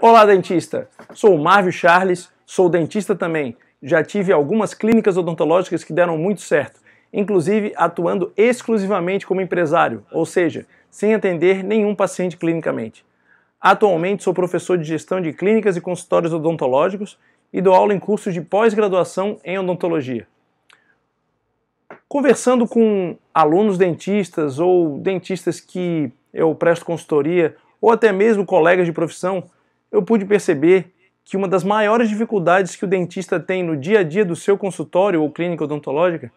Olá, dentista! Sou o Marvio Charles, sou dentista também. Já tive algumas clínicas odontológicas que deram muito certo, inclusive atuando exclusivamente como empresário, ou seja, sem atender nenhum paciente clinicamente. Atualmente sou professor de gestão de clínicas e consultórios odontológicos e dou aula em cursos de pós-graduação em odontologia. Conversando com alunos dentistas ou dentistas que eu presto consultoria, ou até mesmo colegas de profissão, eu pude perceber que uma das maiores dificuldades que o dentista tem no dia a dia do seu consultório ou clínica odontológica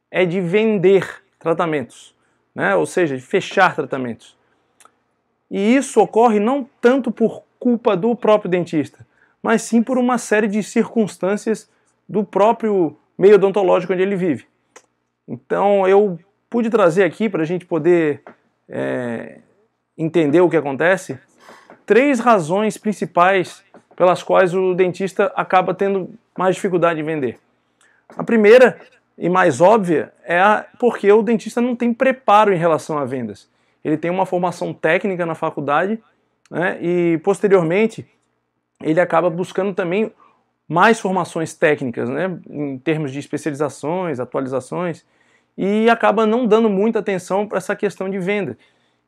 é de vender tratamentos, né? Ou seja, de fechar tratamentos. E isso ocorre não tanto por culpa do próprio dentista, mas sim por uma série de circunstâncias do próprio meio odontológico onde ele vive. Então eu pude trazer aqui para a gente poder entender o que acontece, 3 razões principais pelas quais o dentista acaba tendo mais dificuldade em vender. A primeira e mais óbvia é porque o dentista não tem preparo em relação a vendas. Ele tem uma formação técnica na faculdade, né, e posteriormente ele acaba buscando também mais formações técnicas, né, em termos de especializações, atualizações, e acaba não dando muita atenção para essa questão de venda.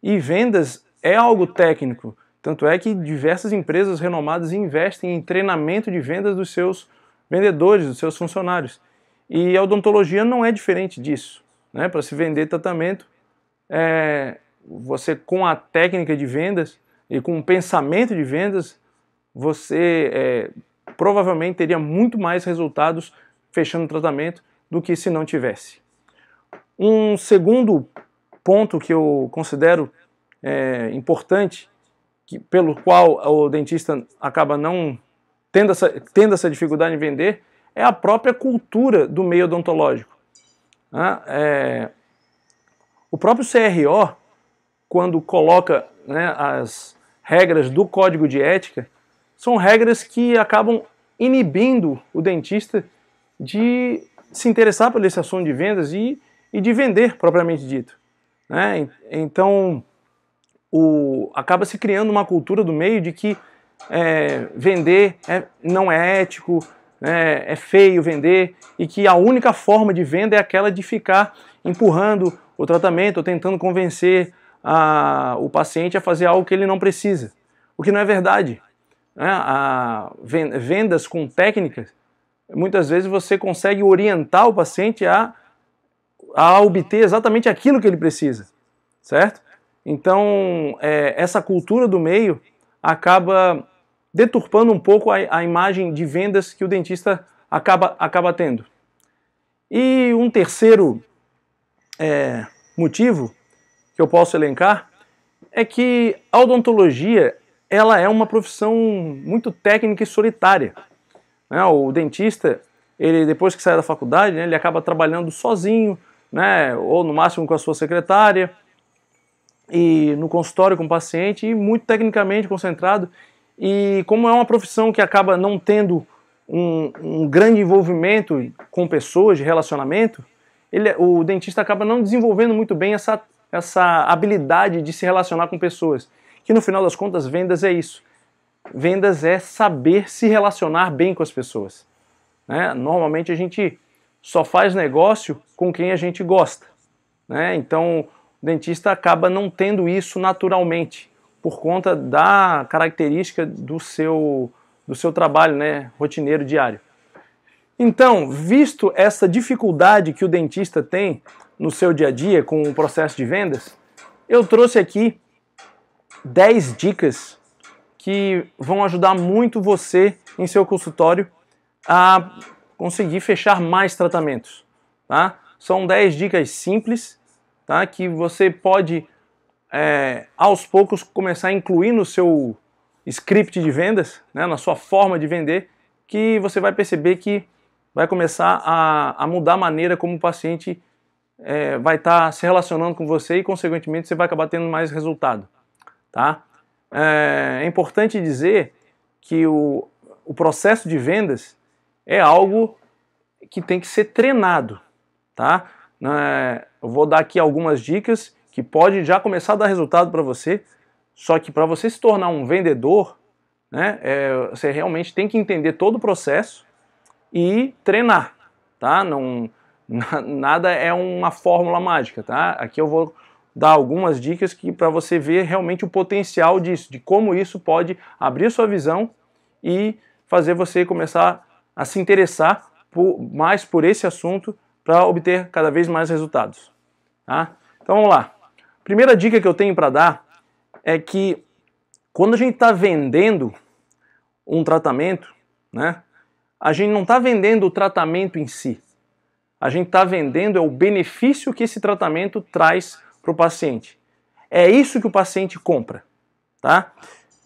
E vendas é algo técnico, tanto é que diversas empresas renomadas investem em treinamento de vendas dos seus vendedores, dos seus funcionários. E a odontologia não é diferente disso, né? Para se vender tratamento, você com a técnica de vendas e com o pensamento de vendas, você provavelmente teria muito mais resultados fechando o tratamento do que se não tivesse. Um segundo ponto que eu considero importante, pelo qual o dentista acaba não tendo essa dificuldade em vender, é a própria cultura do meio odontológico. O próprio CRO, quando coloca, né, as regras do Código de Ética, são regras que acabam inibindo o dentista de se interessar por esse assunto de vendas e de vender, propriamente dito, né? Então, acaba se criando uma cultura do meio de que vender não é ético, é feio vender, e que a única forma de venda é aquela de ficar empurrando o tratamento ou tentando convencer o paciente a fazer algo que ele não precisa, o que não é verdade, né? Vendas com técnicas, muitas vezes você consegue orientar o paciente a obter exatamente aquilo que ele precisa, certo? Então, essa cultura do meio acaba deturpando um pouco a imagem de vendas que o dentista acaba tendo. E um terceiro motivo que eu posso elencar é que a odontologia ela é uma profissão muito técnica e solitária, né? O dentista, ele, depois que sai da faculdade, né, ele acaba trabalhando sozinho, né, ou no máximo com a sua secretária, e no consultório com o paciente, e muito tecnicamente concentrado. E como é uma profissão que acaba não tendo um grande envolvimento com pessoas, de relacionamento, o dentista acaba não desenvolvendo muito bem essa habilidade de se relacionar com pessoas, que no final das contas vendas é isso. Vendas é saber se relacionar bem com as pessoas, né? Normalmente a gente só faz negócio com quem a gente gosta, né? Então o dentista acaba não tendo isso naturalmente, por conta da característica do seu trabalho, né, rotineiro diário. Então, visto essa dificuldade que o dentista tem no seu dia a dia com o processo de vendas, eu trouxe aqui 10 dicas que vão ajudar muito você em seu consultório a conseguir fechar mais tratamentos, tá? São 10 dicas simples, tá, que você pode aos poucos começar a incluir no seu script de vendas, né, na sua forma de vender, que você vai perceber que vai começar a mudar a maneira como o paciente vai estar se relacionando com você e, consequentemente, você vai acabar tendo mais resultado, tá? É importante dizer que o processo de vendas é algo que tem que ser treinado, tá? Eu vou dar aqui algumas dicas que pode já começar a dar resultado para você, só que para você se tornar um vendedor, né? Você realmente tem que entender todo o processo e treinar, tá? Não, nada é uma fórmula mágica, tá? Aqui eu vou dar algumas dicas para você ver realmente o potencial disso, de como isso pode abrir sua visão e fazer você começar a se interessar mais por esse assunto para obter cada vez mais resultados, tá? Então vamos lá. Primeira dica que eu tenho para dar é que quando a gente está vendendo um tratamento, né, a gente não está vendendo o tratamento em si. A gente está vendendo o benefício que esse tratamento traz para o paciente. É isso que o paciente compra, tá?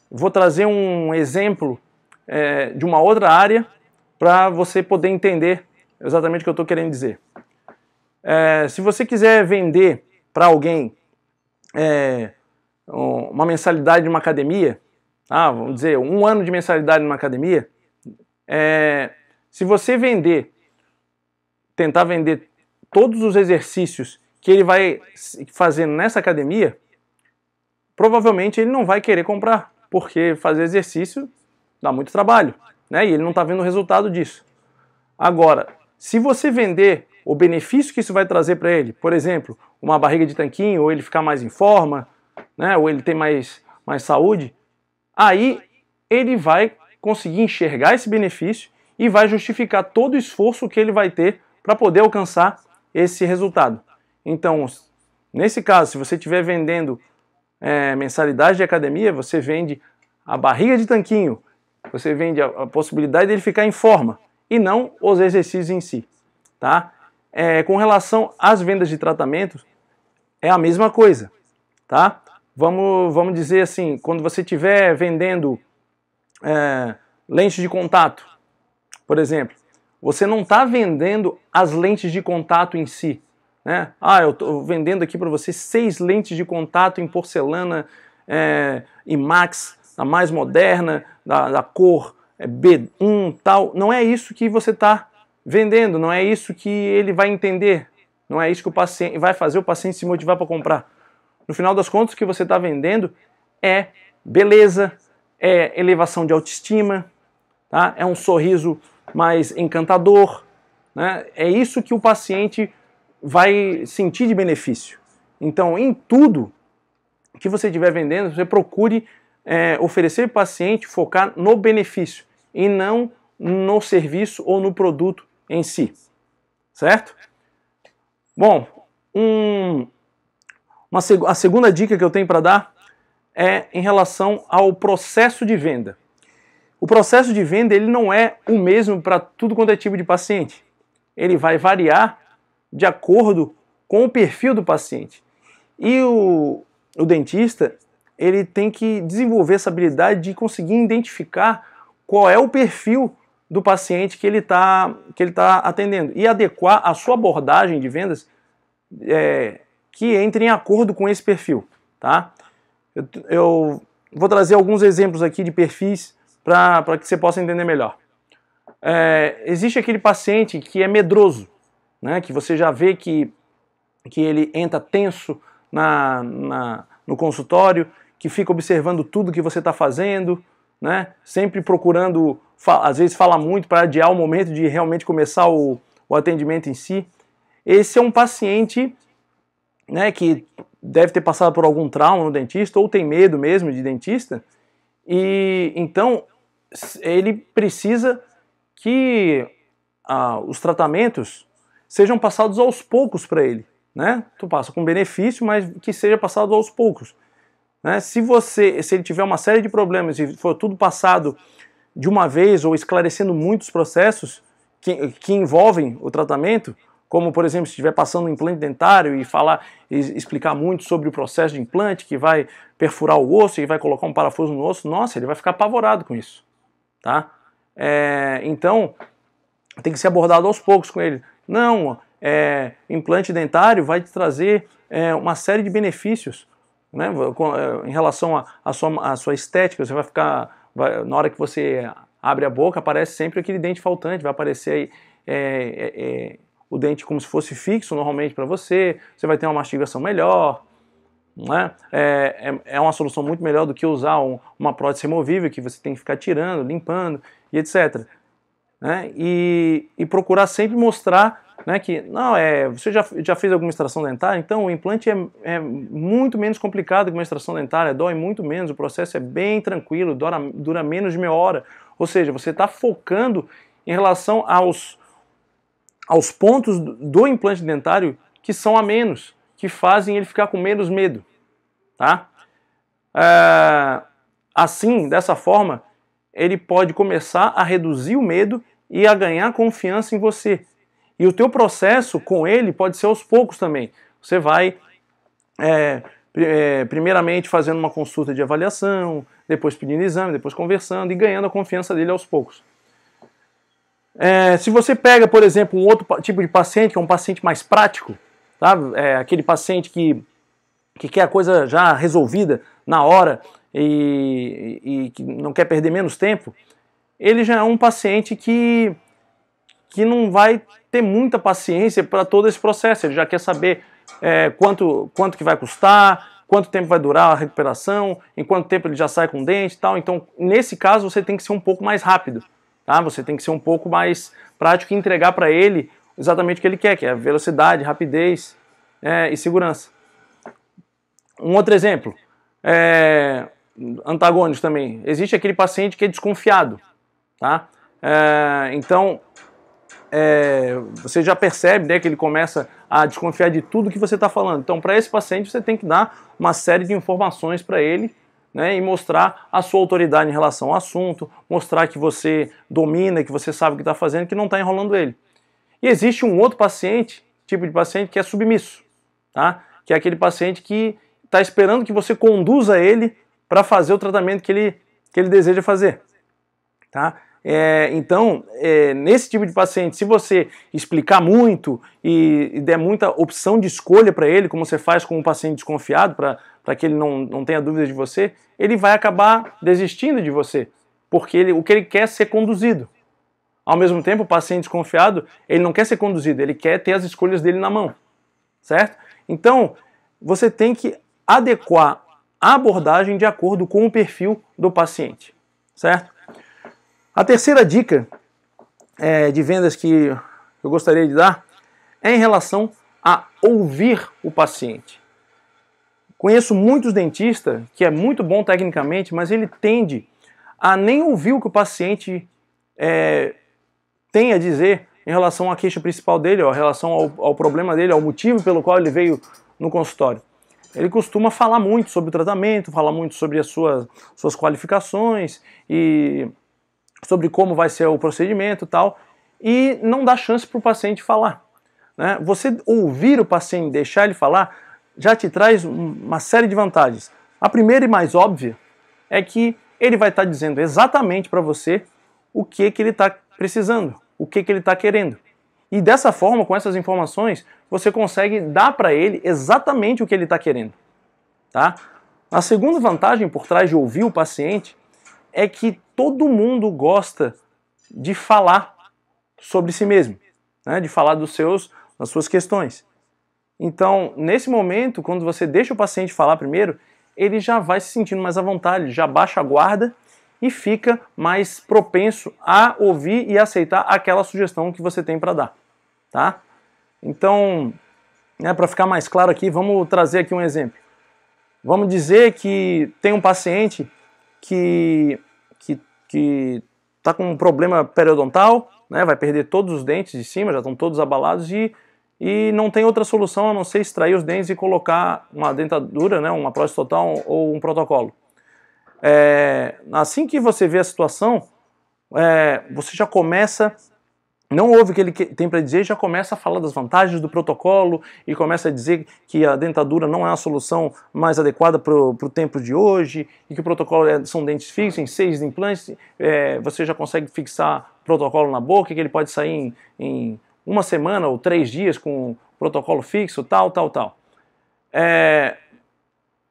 Vou trazer um exemplo de uma outra área para você poder entender exatamente o que eu estou querendo dizer. Se você quiser vender para alguém uma mensalidade de uma academia, vamos dizer, 1 ano de mensalidade numa academia, se você tentar vender todos os exercícios que ele vai fazendo nessa academia, provavelmente ele não vai querer comprar, porque fazer exercício dá muito trabalho, né? E ele não está vendo o resultado disso. Agora, se você vender o benefício que isso vai trazer para ele, por exemplo, uma barriga de tanquinho, ou ele ficar mais em forma, né? Ou ele ter mais saúde, aí ele vai conseguir enxergar esse benefício e vai justificar todo o esforço que ele vai ter para poder alcançar esse resultado. Então, nesse caso, se você estiver vendendo mensalidade de academia, você vende a barriga de tanquinho, você vende a possibilidade dele ficar em forma e não os exercícios em si, tá? Com relação às vendas de tratamentos, é a mesma coisa, tá? Vamos dizer assim, quando você estiver vendendo lentes de contato, por exemplo, você não está vendendo as lentes de contato em si, né? Eu estou vendendo aqui para você 6 lentes de contato em porcelana IMAX, a mais moderna, da cor B1 tal. Não é isso que você está vendendo, não é isso que ele vai entender, não é isso que o paciente vai fazer o paciente se motivar para comprar. No final das contas, o que você está vendendo é beleza, é elevação de autoestima, tá? É um sorriso mais encantador, né? É isso que o paciente vai sentir de benefício. Então, em tudo que você estiver vendendo, você procure oferecer para o paciente, focar no benefício e não no serviço ou no produto em si, certo? Bom, a segunda dica que eu tenho para dar é em relação ao processo de venda. O processo de venda ele não é o mesmo para tudo quanto é tipo de paciente. Ele vai variar de acordo com o perfil do paciente. E o dentista ele tem que desenvolver essa habilidade de conseguir identificar qual é o perfil do paciente que ele tá atendendo e adequar a sua abordagem de vendas que entre em acordo com esse perfil, tá? Eu vou trazer alguns exemplos aqui de perfis para que você possa entender melhor. Existe aquele paciente que é medroso, né? Que você já vê que ele entra tenso no consultório, que fica observando tudo que você está fazendo, né? Sempre procurando, às vezes fala muito para adiar o momento de realmente começar o atendimento em si. Esse é um paciente, né, que deve ter passado por algum trauma no dentista ou tem medo mesmo de dentista e então ele precisa que os tratamentos sejam passados aos poucos para ele, né? Tu passa com benefício, mas que seja passado aos poucos, né? Se ele tiver uma série de problemas e for tudo passado de uma vez ou esclarecendo muitos processos que envolvem o tratamento, como por exemplo se estiver passando um implante dentário e explicar muito sobre o processo de implante que vai perfurar o osso e vai colocar um parafuso no osso, nossa, ele vai ficar apavorado com isso, tá? Então tem que ser abordado aos poucos com ele. Não, implante dentário vai te trazer uma série de benefícios, né? Em relação à sua estética, você vai ficar, na hora que você abre a boca, aparece sempre aquele dente faltante, vai aparecer aí, o dente como se fosse fixo normalmente para você vai ter uma mastigação melhor, né? É uma solução muito melhor do que usar uma prótese removível que você tem que ficar tirando, limpando e etc. Né? E procurar sempre mostrar, né, que não, você já fez alguma extração dentária, então o implante é muito menos complicado que uma extração dentária, dói muito menos, o processo é bem tranquilo, dura menos de meia hora. Ou seja, você está focando em relação aos pontos do implante dentário que são a menos, que fazem ele ficar com menos medo. Tá? Assim, dessa forma, ele pode começar a reduzir o medo e a ganhar confiança em você. E o teu processo com ele pode ser aos poucos também. Você vai, primeiramente, fazendo uma consulta de avaliação, depois pedindo exame, depois conversando e ganhando a confiança dele aos poucos. Se você pega, por exemplo, um outro tipo de paciente, que é um paciente mais prático, tá? Aquele paciente que quer a coisa já resolvida na hora e que não quer perder menos tempo, ele já é um paciente que não vai ter muita paciência para todo esse processo. Ele já quer saber quanto que vai custar, quanto tempo vai durar a recuperação, em quanto tempo ele já sai com dente e tal. Então, nesse caso, você tem que ser um pouco mais rápido. Tá? Você tem que ser um pouco mais prático e entregar para ele exatamente o que ele quer, que é velocidade, rapidez e segurança. Um outro exemplo, antagônicos também. Existe aquele paciente que é desconfiado. Tá? Então, você já percebe, né, que ele começa a desconfiar de tudo que você está falando. Então, para esse paciente, você tem que dar uma série de informações para ele, né, e mostrar a sua autoridade em relação ao assunto, mostrar que você domina, que você sabe o que está fazendo, que não está enrolando ele. E existe um outro paciente, tipo de paciente, que é submisso, tá? Que é aquele paciente que está esperando que você conduza ele para fazer o tratamento que ele deseja fazer. Tá? Então, nesse tipo de paciente, se você explicar muito e der muita opção de escolha para ele, como você faz com um paciente desconfiado, para que ele não tenha dúvidas de você, ele vai acabar desistindo de você, porque o que ele quer é ser conduzido. Ao mesmo tempo, o paciente desconfiado, ele não quer ser conduzido, ele quer ter as escolhas dele na mão, certo? Então, você tem que adequar a abordagem de acordo com o perfil do paciente, certo? A terceira dica de vendas que eu gostaria de dar é em relação a ouvir o paciente. Conheço muitos dentistas que é muito bom tecnicamente, mas ele tende a nem ouvir o que o paciente tem a dizer em relação à queixa principal dele, ou em relação ao problema dele, ao motivo pelo qual ele veio no consultório. Ele costuma falar muito sobre o tratamento, falar muito sobre as suas qualificações e sobre como vai ser o procedimento e tal, e não dá chance para o paciente falar. Né? Você ouvir o paciente, deixar ele falar, já te traz uma série de vantagens. A primeira e mais óbvia é que ele vai estar dizendo exatamente para você o que ele está precisando, o que ele está querendo. E dessa forma, com essas informações, você consegue dar para ele exatamente o que ele está querendo. Tá? A segunda vantagem por trás de ouvir o paciente é que todo mundo gosta de falar sobre si mesmo, né? De falar das suas questões. Então, nesse momento, quando você deixa o paciente falar primeiro, ele já vai se sentindo mais à vontade, já baixa a guarda e fica mais propenso a ouvir e aceitar aquela sugestão que você tem para dar. Tá? Então, para ficar mais claro aqui, vamos trazer aqui um exemplo. Vamos dizer que tem um paciente que está com um problema periodontal, né, vai perder todos os dentes de cima, já estão todos abalados e não tem outra solução a não ser extrair os dentes e colocar uma dentadura, né, uma prótese total ou um protocolo. Assim que você vê a situação, você já começa, não ouve o que ele tem para dizer, já começa a falar das vantagens do protocolo e começa a dizer que a dentadura não é a solução mais adequada para o tempo de hoje e que o protocolo são dentes fixos, em 6 implantes, você já consegue fixar o protocolo na boca, que ele pode sair em 1 semana ou 3 dias com o protocolo fixo, tal.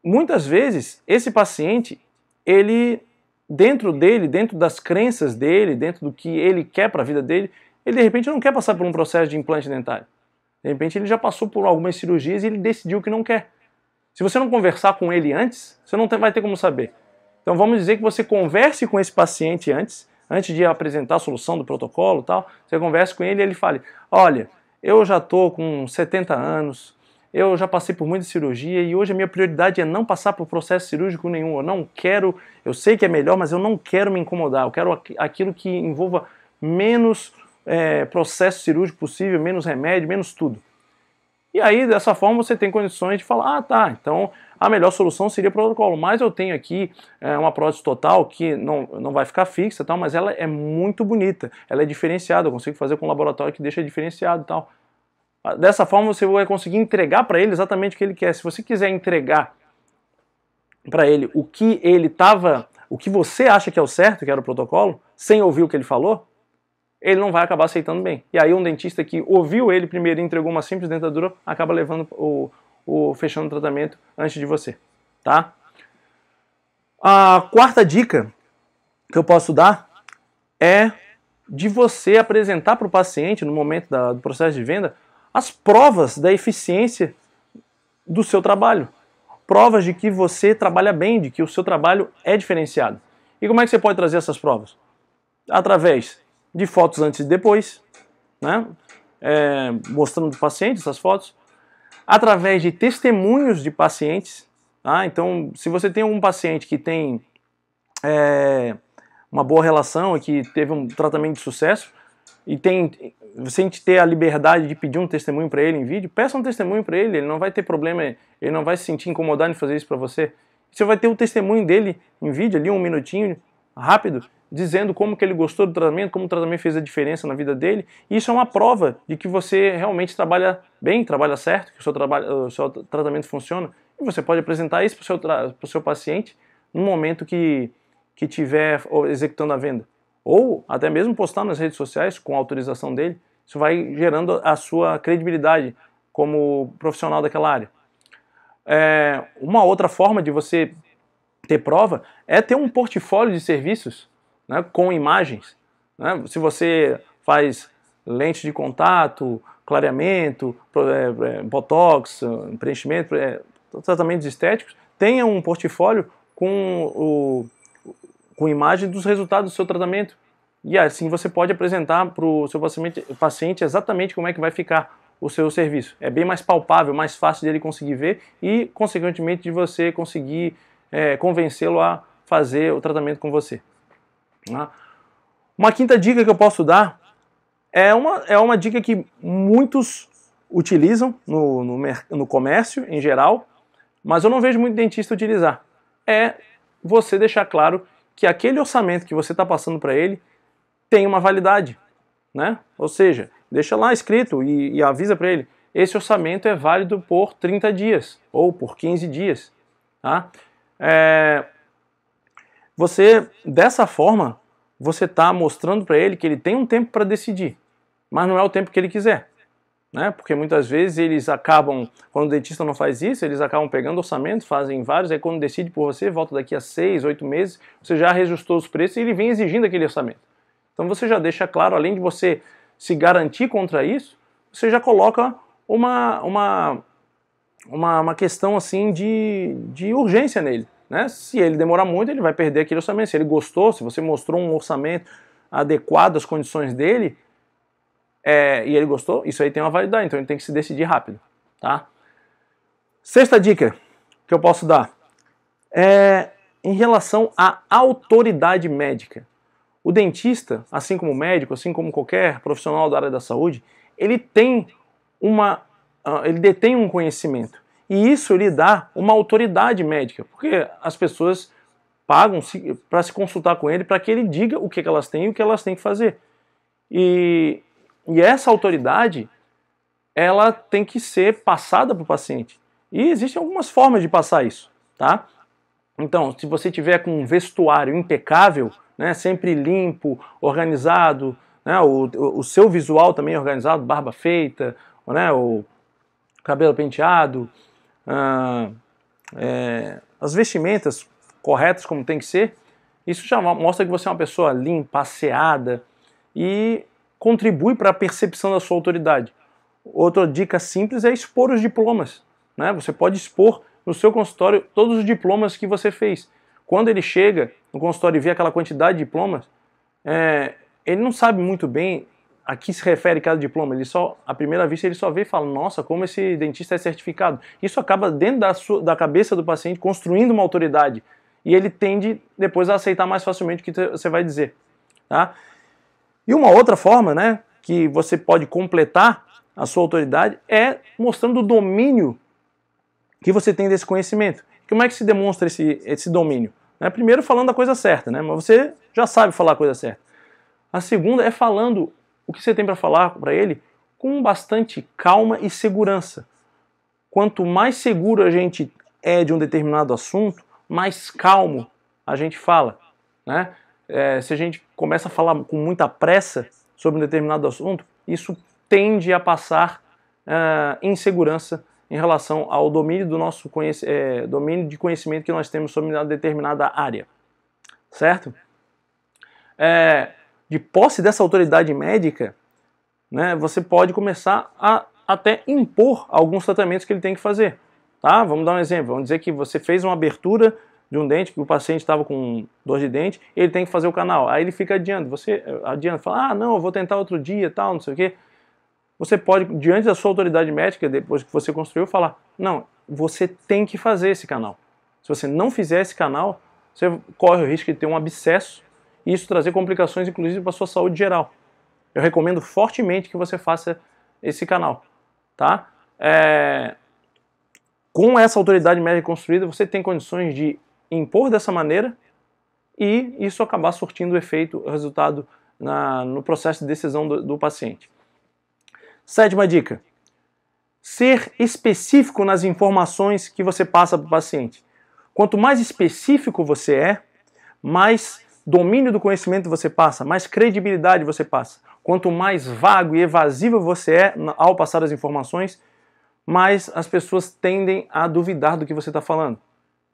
Muitas vezes, esse paciente, ele, dentro das crenças dele, dentro do que ele quer para a vida dele, ele de repente não quer passar por um processo de implante dentário. De repente ele já passou por algumas cirurgias e ele decidiu que não quer. Se você não conversar com ele antes, você não vai ter como saber. Então vamos dizer que você converse com esse paciente antes de apresentar a solução do protocolo e tal, você conversa com ele e ele fale, olha, eu já estou com 70 anos, eu já passei por muita cirurgia e hoje a minha prioridade é não passar por processo cirúrgico nenhum, eu não quero, eu sei que é melhor, mas eu não quero me incomodar, eu quero aquilo que envolva menos processo cirúrgico possível, menos remédio, menos tudo. E aí, dessa forma, você tem condições de falar, ah, tá, então a melhor solução seria o protocolo, mas eu tenho aqui uma prótese total que não vai ficar fixa, tal, mas ela é muito bonita, ela é diferenciada, eu consigo fazer com um laboratório que deixa diferenciado e tal. Dessa forma, você vai conseguir entregar para ele exatamente o que ele quer. Se você quiser entregar para ele o que você acha que é o certo, que era o protocolo, sem ouvir o que ele falou, ele não vai acabar aceitando bem. E aí um dentista que ouviu ele primeiro e entregou uma simples dentadura, acaba levando fechando o tratamento antes de você, tá? A quarta dica que eu posso dar é de você apresentar para o paciente, no momento do processo de venda, as provas da eficiência do seu trabalho. Provas de que você trabalha bem, de que o seu trabalho é diferenciado. E como é que você pode trazer essas provas? Através de fotos antes e depois, né? Mostrando para o paciente essas fotos, através de testemunhos de pacientes. Tá? Então, se você tem um paciente que tem uma boa relação e que teve um tratamento de sucesso, e sente ter a liberdade de pedir um testemunho para ele em vídeo, peça um testemunho para ele, ele não vai ter problema, ele não vai se sentir incomodado em fazer isso para você. Você vai ter o testemunho dele em vídeo, ali um minutinho, rápido, dizendo como que ele gostou do tratamento, como o tratamento fez a diferença na vida dele. E isso é uma prova de que você realmente trabalha bem, trabalha certo, que o seu tratamento funciona. E você pode apresentar isso para o seu paciente no momento que estiver executando a venda. Ou até mesmo postar nas redes sociais com a autorização dele. Isso vai gerando a sua credibilidade como profissional daquela área. Uma outra forma de você ter prova é ter um portfólio de serviços, né, com imagens. Né? Se você faz lente de contato, clareamento, botox, preenchimento, tratamentos estéticos, tenha um portfólio com imagem dos resultados do seu tratamento. E assim você pode apresentar para o seu paciente exatamente como é que vai ficar o seu serviço. É bem mais palpável, mais fácil dele conseguir ver e, consequentemente, de você conseguir convencê-lo a fazer o tratamento com você. Uma quinta dica que eu posso dar é uma dica que muitos utilizam no comércio em geral, mas eu não vejo muito dentista utilizar. É você deixar claro que aquele orçamento que você está passando para ele tem uma validade, né? Ou seja, deixa lá escrito e avisa para ele, esse orçamento é válido por 30 dias ou por 15 dias. Tá? Dessa forma, você está mostrando para ele que ele tem um tempo para decidir, mas não é o tempo que ele quiser. Né? Porque muitas vezes eles acabam, quando o dentista não faz isso, eles acabam pegando orçamento, fazem vários, aí quando decide por você, volta daqui a 6, 8 meses, você já reajustou os preços e ele vem exigindo aquele orçamento. Então você já deixa claro, além de você se garantir contra isso, você já coloca uma questão assim de urgência nele. Né? Se ele demorar muito, ele vai perder aquele orçamento. Se ele gostou, se você mostrou um orçamento adequado às condições dele, e ele gostou, isso aí tem uma validade, então ele tem que se decidir rápido. Tá? Sexta dica que eu posso dar é em relação à autoridade médica. O dentista, assim como o médico, assim como qualquer profissional da área da saúde, ele detém um conhecimento. E isso lhe dá uma autoridade médica, porque as pessoas pagam para se consultar com ele, para que ele diga o que elas têm e o que elas têm que fazer. E essa autoridade, ela tem que ser passada para o paciente. E existem algumas formas de passar isso, tá? Então, se você tiver com um vestuário impecável, né, sempre limpo, organizado, né, o seu visual também organizado, barba feita, né, o cabelo penteado, as vestimentas corretas como tem que ser, isso já mostra que você é uma pessoa limpa, asseada e contribui para a percepção da sua autoridade. Outra dica simples é expor os diplomas. Né? Você pode expor no seu consultório todos os diplomas que você fez. Quando ele chega no consultório e vê aquela quantidade de diplomas, ele não sabe muito bem a que se refere cada diploma. Ele só, à primeira vista, ele só vê e fala, nossa, como esse dentista é certificado. Isso acaba dentro da cabeça do paciente construindo uma autoridade. E ele tende depois a aceitar mais facilmente o que você vai dizer. Tá? E uma outra forma, né, que você pode completar a sua autoridade é mostrando o domínio que você tem desse conhecimento. Como é que se demonstra esse domínio? Primeiro falando a coisa certa, né? Mas você já sabe falar a coisa certa. A segunda é falando o que você tem para falar para ele com bastante calma e segurança. Quanto mais seguro a gente é de um determinado assunto, mais calmo a gente fala, né? Se a gente começa a falar com muita pressa sobre um determinado assunto, isso tende a passar insegurança em relação ao domínio do nosso domínio de conhecimento que nós temos sobre uma determinada área, certo? De posse dessa autoridade médica, né, você pode começar a até impor alguns tratamentos que ele tem que fazer. Tá? Vamos dar um exemplo. Vamos dizer que você fez uma abertura de um dente, que o paciente estava com dor de dente, ele tem que fazer o canal. Aí ele fica adiando. Você adianta, fala, não, eu vou tentar outro dia, tal, não sei o quê. Você pode, diante da sua autoridade médica, depois que você construiu, falar, não, você tem que fazer esse canal. Se você não fizer esse canal, você corre o risco de ter um abscesso e isso trazer complicações, inclusive, para a sua saúde geral. Eu recomendo fortemente que você faça esse canal. Tá? Com essa autoridade médica construída, você tem condições de impor dessa maneira e isso acabar surtindo efeito, resultado no processo de decisão do paciente. Sétima dica: ser específico nas informações que você passa para o paciente. Quanto mais específico você é, mais domínio do conhecimento você passa, mais credibilidade você passa. Quanto mais vago e evasivo você é ao passar as informações, mais as pessoas tendem a duvidar do que você está falando.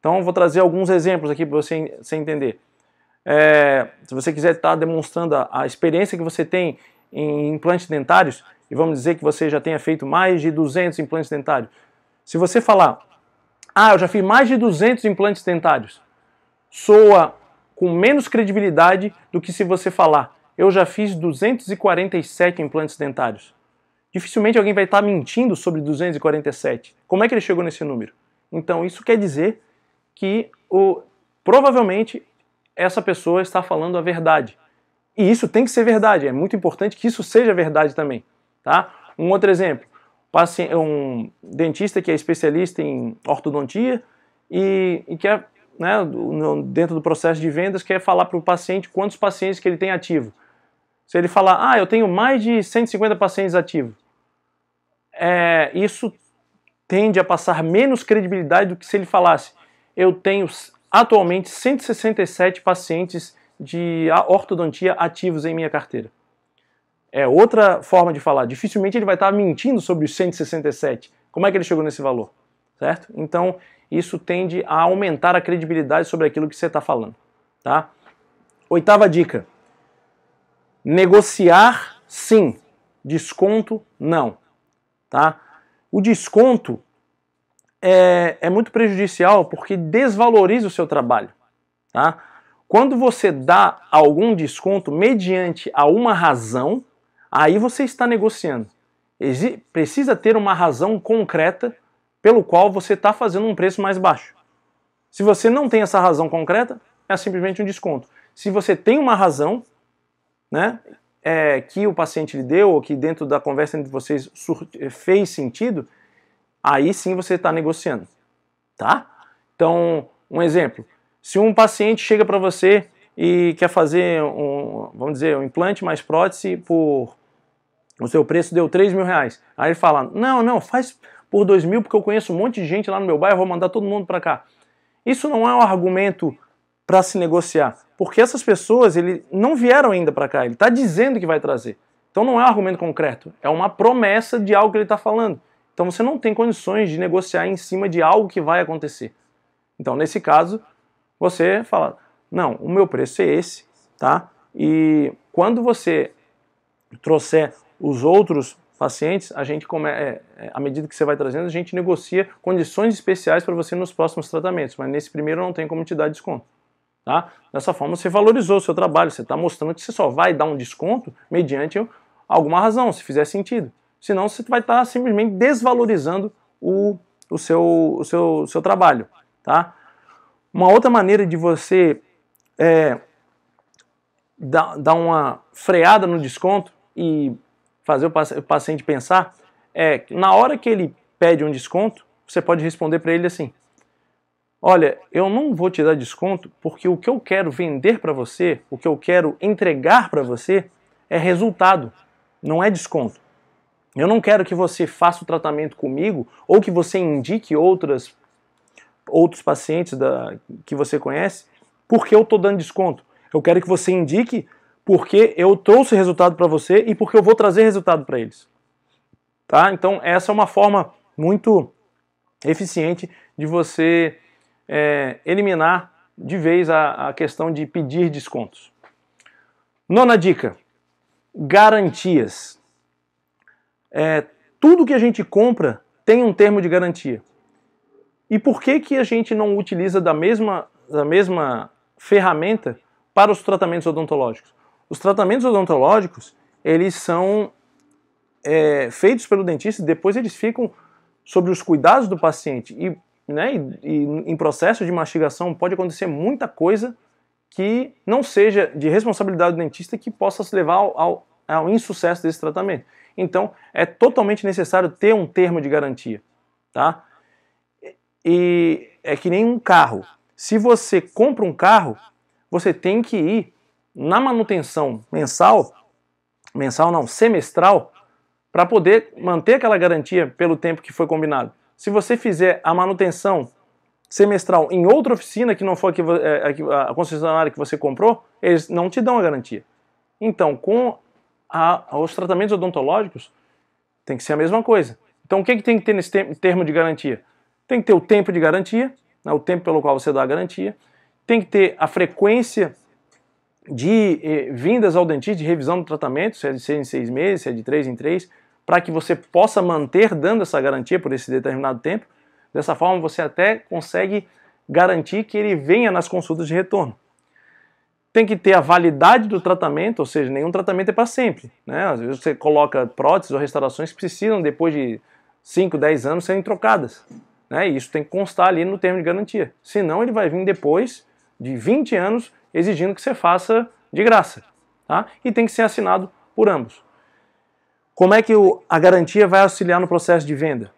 Então eu vou trazer alguns exemplos aqui para você entender. Se você quiser estar demonstrando a experiência que você tem em implantes dentários, e vamos dizer que você já tenha feito mais de 200 implantes dentários. Se você falar, eu já fiz mais de 200 implantes dentários, soa com menos credibilidade do que se você falar, eu já fiz 247 implantes dentários. Dificilmente alguém vai estar mentindo sobre 247. Como é que ele chegou nesse número? Então isso quer dizer que provavelmente essa pessoa está falando a verdade. E isso tem que ser verdade, é muito importante que isso seja verdade também. Tá? Um outro exemplo, um dentista que é especialista em ortodontia e quer, né, dentro do processo de vendas, quer falar para o paciente quantos pacientes que ele tem ativo. Se ele falar, eu tenho mais de 150 pacientes ativos, isso tende a passar menos credibilidade do que se ele falasse, eu tenho atualmente 167 pacientes de ortodontia ativos em minha carteira. É outra forma de falar. Dificilmente ele vai estar mentindo sobre os 167. Como é que ele chegou nesse valor? Certo? Então, isso tende a aumentar a credibilidade sobre aquilo que você está falando. Tá? Oitava dica. Negociar, sim. Desconto, não. Tá? O desconto é muito prejudicial porque desvaloriza o seu trabalho. Tá? Quando você dá algum desconto mediante a uma razão, aí você está negociando. Precisa ter uma razão concreta pelo qual você está fazendo um preço mais baixo. Se você não tem essa razão concreta, é simplesmente um desconto. Se você tem uma razão, né, que o paciente lhe deu, ou que dentro da conversa entre vocês fez sentido, aí sim você está negociando. Tá? Então, um exemplo. Se um paciente chega para você e quer fazer vamos dizer, um implante mais prótese o seu preço deu 3 mil reais. Aí ele fala, não, faz por 2 mil porque eu conheço um monte de gente lá no meu bairro, vou mandar todo mundo para cá. Isso não é um argumento para se negociar, porque essas pessoas não vieram ainda para cá, ele está dizendo que vai trazer. Então não é um argumento concreto, é uma promessa de algo que ele está falando. Então você não tem condições de negociar em cima de algo que vai acontecer. Então nesse caso, você fala, não, o meu preço é esse, tá? E quando você trouxer os outros pacientes, a gente à medida que você vai trazendo, a gente negocia condições especiais para você nos próximos tratamentos, mas nesse primeiro não tem como te dar desconto. Tá? Dessa forma você valorizou o seu trabalho, você está mostrando que você só vai dar um desconto mediante alguma razão, se fizer sentido. Senão você vai estar simplesmente desvalorizando o seu trabalho. Tá? Uma outra maneira de você dar uma freada no desconto e fazer o paciente pensar é que na hora que ele pede um desconto, você pode responder para ele assim: olha, eu não vou te dar desconto porque o que eu quero vender para você, o que eu quero entregar para você é resultado, não é desconto. Eu não quero que você faça o tratamento comigo ou que você indique outros pacientes que você conhece porque eu estou dando desconto. Eu quero que você indique porque eu trouxe resultado para você e porque eu vou trazer resultado para eles. Tá? Então essa é uma forma muito eficiente de você eliminar de vez a questão de pedir descontos. Nona dica, garantias. Tudo que a gente compra tem um termo de garantia. E por que a gente não utiliza da mesma ferramenta para os tratamentos odontológicos? Os tratamentos odontológicos, eles são feitos pelo dentista e depois eles ficam sobre os cuidados do paciente. E em processo de mastigação pode acontecer muita coisa que não seja de responsabilidade do dentista que possa se levar ao insucesso desse tratamento. Então, é totalmente necessário ter um termo de garantia. Tá? E é que nem um carro. Se você compra um carro, você tem que ir na manutenção semestral, para poder manter aquela garantia pelo tempo que foi combinado. Se você fizer a manutenção semestral em outra oficina que não for a concessionária que você comprou, eles não te dão a garantia. Então, com os tratamentos odontológicos, tem que ser a mesma coisa. Então, o que tem que ter nesse termo de garantia? Tem que ter o tempo de garantia, o tempo pelo qual você dá a garantia, tem que ter a frequência de vindas ao dentista, de revisão do tratamento, se é de 6 em 6 meses, se é de 3 em 3, para que você possa manter dando essa garantia por esse determinado tempo. Dessa forma você até consegue garantir que ele venha nas consultas de retorno. Tem que ter a validade do tratamento, ou seja, nenhum tratamento é para sempre. Né? Às vezes você coloca próteses ou restaurações que precisam, depois de 5, 10 anos, serem trocadas. Né? E isso tem que constar ali no termo de garantia. Senão ele vai vir depois de 20 anos exigindo que você faça de graça. Tá? E tem que ser assinado por ambos. Como é que a garantia vai auxiliar no processo de venda?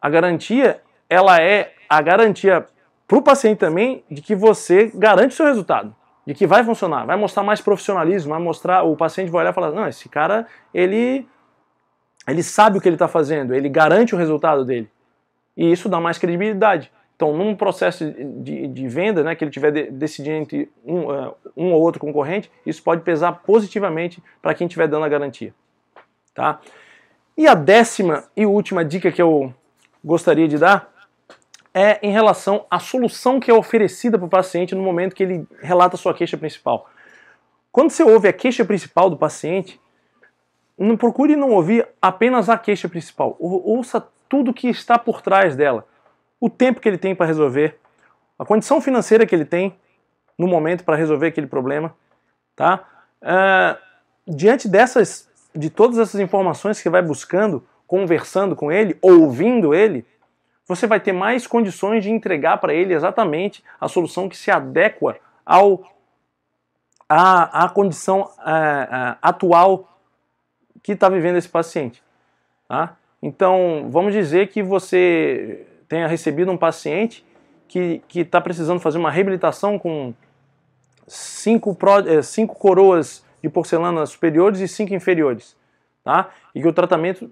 A garantia, ela é a garantia para o paciente também de que você garante o seu resultado, de que vai funcionar, vai mostrar mais profissionalismo, vai mostrar, o paciente vai olhar e falar, não, esse cara, ele sabe o que ele está fazendo, ele garante o resultado dele. E isso dá mais credibilidade. Então, num processo de venda, né, que ele estiver decidindo entre um ou outro concorrente, isso pode pesar positivamente para quem estiver dando a garantia. Tá? E a 10ª e última dica que eu gostaria de dar é em relação à solução que é oferecida para o paciente no momento que ele relata a sua queixa principal. Quando você ouve a queixa principal do paciente, não procure não ouvir apenas a queixa principal. Ouça tudo que está por trás dela. O tempo que ele tem para resolver, a condição financeira que ele tem no momento para resolver aquele problema. Tá? Diante de todas essas informações que você vai buscando, conversando com ele, ouvindo ele, você vai ter mais condições de entregar para ele exatamente a solução que se adequa à condição atual que está vivendo esse paciente. Tá? Então, vamos dizer que você tenha recebido um paciente que está precisando fazer uma reabilitação com 5 coroas de porcelana superiores e 5 inferiores. Tá? E que o tratamento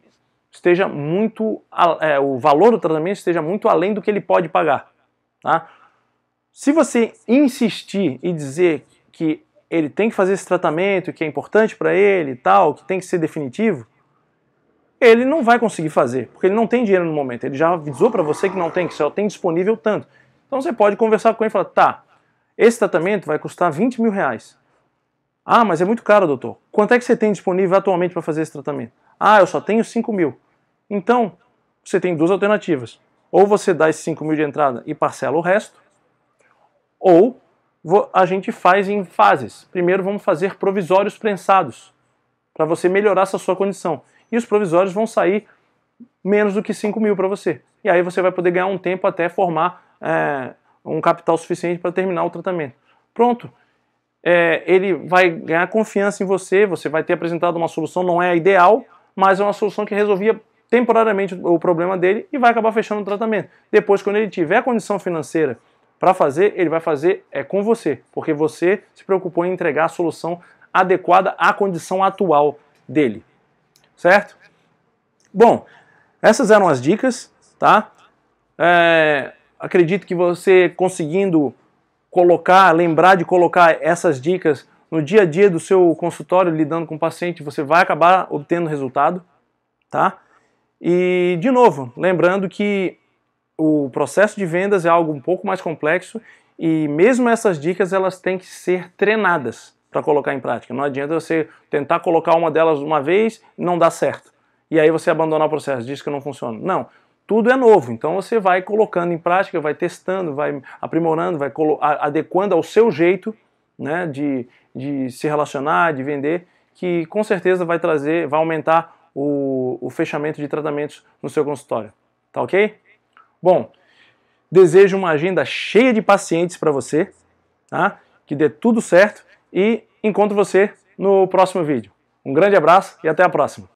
esteja o valor do tratamento esteja muito além do que ele pode pagar. Tá? Se você insistir e dizer que ele tem que fazer esse tratamento, que é importante para ele e tal, que tem que ser definitivo, ele não vai conseguir fazer, porque ele não tem dinheiro no momento. Ele já avisou para você que não tem, que só tem disponível tanto. Então você pode conversar com ele e falar, tá, esse tratamento vai custar 20 mil reais. Ah, mas é muito caro, doutor. Quanto é que você tem disponível atualmente para fazer esse tratamento? Ah, eu só tenho 5 mil. Então, você tem duas alternativas. Ou você dá esses 5 mil de entrada e parcela o resto, ou a gente faz em fases. Primeiro vamos fazer provisórios prensados, para você melhorar essa sua condição. E os provisórios vão sair menos do que 5 mil para você. E aí você vai poder ganhar um tempo até formar um capital suficiente para terminar o tratamento. Pronto. Ele vai ganhar confiança em você, você vai ter apresentado uma solução, não é a ideal, mas é uma solução que resolvia temporariamente o problema dele e vai acabar fechando o tratamento. Depois, quando ele tiver condição financeira para fazer, ele vai fazer com você, porque você se preocupou em entregar a solução adequada à condição atual dele. Certo? Bom, essas eram as dicas, tá? Acredito que você conseguindo lembrar de colocar essas dicas no dia a dia do seu consultório, lidando com o paciente, você vai acabar obtendo resultado, tá? E, de novo, lembrando que o processo de vendas é algo um pouco mais complexo e mesmo essas dicas elas têm que ser treinadas para colocar em prática. Não adianta você tentar colocar uma delas uma vez e não dá certo. E aí você abandonar o processo, diz que não funciona. Não, tudo é novo, então você vai colocando em prática, vai testando, vai aprimorando, vai adequando ao seu jeito, né, de se relacionar, de vender, que com certeza vai aumentar o fechamento de tratamentos no seu consultório. Tá ok? Bom, desejo uma agenda cheia de pacientes para você, tá? Que dê tudo certo e encontro você no próximo vídeo. Um grande abraço e até a próxima.